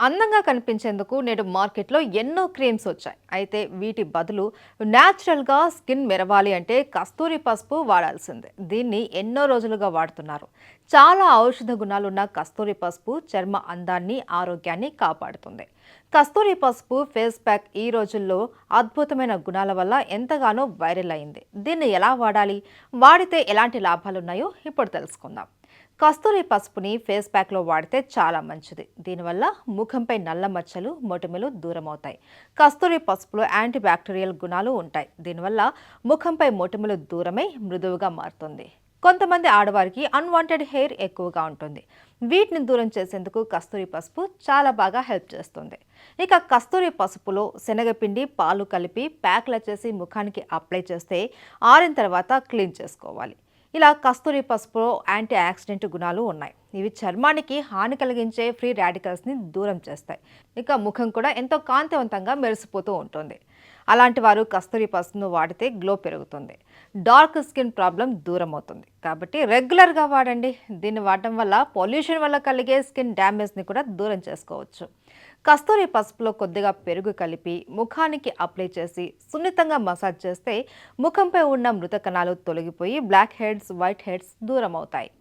అందంగా కనిపించేందుకు నేడు మార్కెట్లో ఎన్నో క్రీమ్స్ వచ్చాయి. అయితే వీటి బదులు న్యాచురల్గా స్కిన్ మెరవాలి అంటే కస్తూరి పసుపు వాడాల్సిందే. దీన్ని ఎన్నో రోజులుగా వాడుతున్నారు. చాలా ఔషధ గుణాలున్న కస్తూరి పసుపు చర్మ అందాన్ని, ఆరోగ్యాన్ని కాపాడుతుంది. కస్తూరి పసుపు ఫేస్ ప్యాక్ ఈ రోజుల్లో అద్భుతమైన గుణాల వల్ల ఎంతగానో వైరల్ అయింది. దీన్ని ఎలా వాడాలి, వాడితే ఎలాంటి లాభాలున్నాయో ఇప్పుడు తెలుసుకుందాం. కస్తూరి పసుపుని ఫేస్ ప్యాక్లో వాడితే చాలా మంచిది. దీనివల్ల ముఖంపై నల్ల మచ్చలు, మొటిమలు దూరమవుతాయి. కస్తూరి పసుపులో యాంటీ బ్యాక్టీరియల్ గుణాలు ఉంటాయి. దీనివల్ల ముఖంపై మొటిమలు దూరమై మృదువుగా మారుతుంది. కొంతమంది ఆడవారికి అన్వాంటెడ్ హెయిర్ ఎక్కువగా ఉంటుంది. వీటిని దూరం చేసేందుకు కస్తూరి పసుపు చాలా బాగా హెల్ప్ చేస్తుంది. ఇక కస్తూరి పసుపులో శనగపిండి, పాలు కలిపి ప్యాక్ల చేసి ముఖానికి అప్లై చేస్తే ఆరిన తర్వాత క్లీన్ చేసుకోవాలి. ఇలా కస్తూరి పసుపులో యాంటీ ఆక్సిడెంట్ గుణాలు ఉన్నాయి. ఇవి చర్మానికి హాని కలిగించే ఫ్రీ రాడికల్స్ని దూరం చేస్తాయి. ఇక ముఖం కూడా ఎంతో కాంతివంతంగా మెరిసిపోతూ ఉంటుంది. అలాంటి వారు కస్తూరి పసుపును వాడితే గ్లో పెరుగుతుంది. డార్క్ స్కిన్ ప్రాబ్లం దూరం అవుతుంది. కాబట్టి రెగ్యులర్గా వాడండి. దీన్ని వాడటం వల్ల పొల్యూషన్ వల్ల కలిగే స్కిన్ డ్యామేజ్ని కూడా దూరం చేసుకోవచ్చు. కస్తూరి పసుపులో కొద్దిగా పెరుగు కలిపి ముఖానికి అప్లై చేసి సున్నితంగా మసాజ్ చేస్తే ముఖంపై ఉన్న మృత కణాలు తొలగిపోయి బ్లాక్ హెడ్స్, వైట్ హెడ్స్ దూరం అవుతాయి.